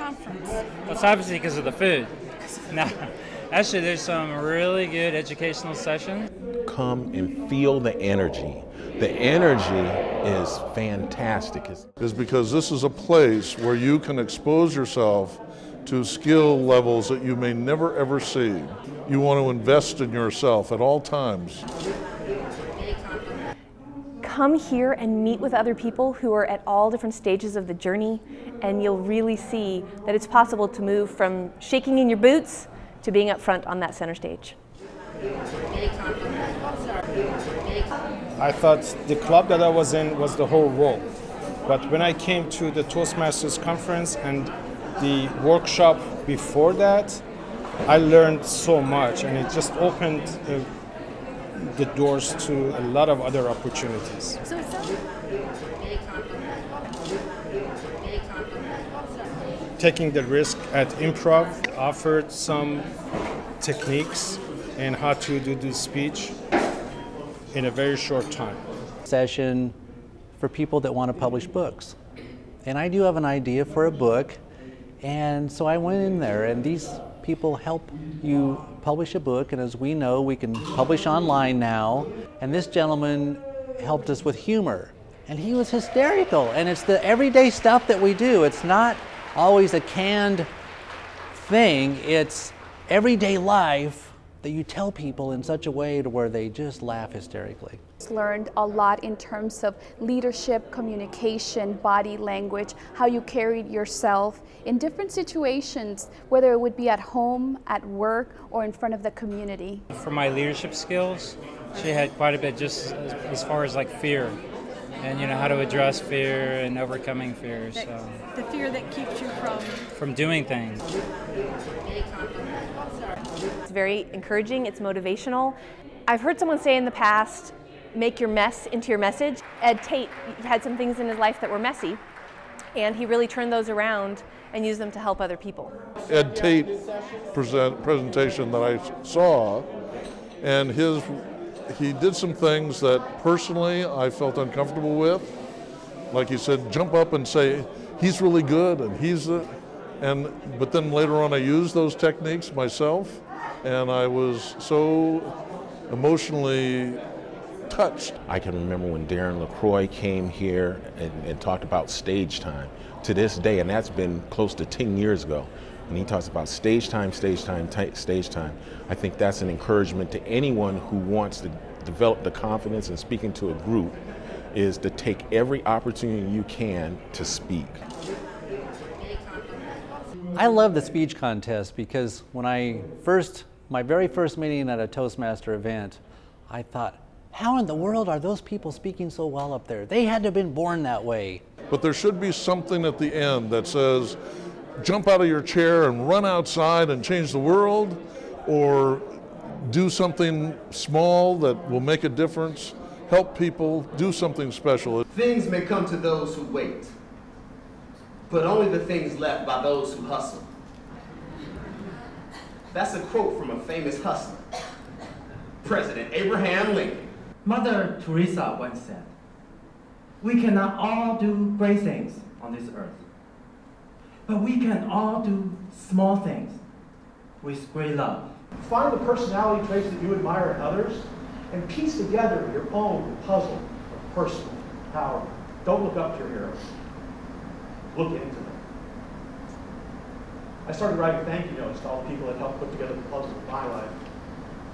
conference? Well, it's obviously because of the food. No, actually, there's some really good educational sessions. Come and feel the energy. The energy is fantastic. Is because this is a place where you can expose yourself to skill levels that you may never ever see. You want to invest in yourself at all times. Come here and meet with other people who are at all different stages of the journey, and you'll really see that it's possible to move from shaking in your boots to being up front on that center stage. I thought the club that I was in was the whole world. But when I came to the Toastmasters conference and the workshop before that, I learned so much, and it just opened the doors to a lot of other opportunities. Taking the risk at improv offered some techniques and how to do the speech in a very short time. Session for people that want to publish books. And I do have an idea for a book, and so I went in there, and these people help you publish a book, and as we know, we can publish online now. And this gentleman helped us with humor, and he was hysterical. And it's the everyday stuff that we do. It's not always a canned thing. It's everyday life that you tell people in such a way to where they just laugh hysterically. Learned a lot in terms of leadership, communication, body language, how you carried yourself in different situations, whether it would be at home, at work, or in front of the community. For my leadership skills, she had quite a bit just as far as like fear, and how to address fear and overcoming fear. So The fear that keeps you from doing things. It's very encouraging, it's motivational. I've heard someone say in the past, make your mess into your message. Ed Tate had some things in his life that were messy, and he really turned those around and used them to help other people. Ed Tate presentation that I saw, and he did some things that personally I felt uncomfortable with. Like he said, jump up and say, he's really good, and but then later on I used those techniques myself, and I was so emotionally touched. I can remember when Darren LaCroix came here and talked about stage time. To this day, and that's been close to 10 years ago, and he talks about stage time, stage time, stage time. I think that's an encouragement to anyone who wants to develop the confidence in speaking to a group, is to take every opportunity you can to speak. I love the speech contest because when my very first meeting at a Toastmaster event, I thought, how in the world are those people speaking so well up there? They had to have been born that way. But there should be something at the end that says, jump out of your chair and run outside and change the world, or do something small that will make a difference, help people, do something special. Things may come to those who wait, but only the things left by those who hustle. That's a quote from a famous hustler, President Abraham Lincoln. Mother Teresa once said, "We cannot all do great things on this earth, but we can all do small things with great love." Find the personality traits that you admire in others and piece together your own puzzle of personal power. Don't look up to your heroes. Look into them. I started writing thank you notes to all the people that helped put together the puzzle of my life.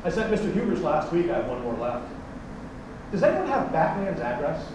I sent Mr. Huber's last week. I have one more left. Does anyone have Batman's address?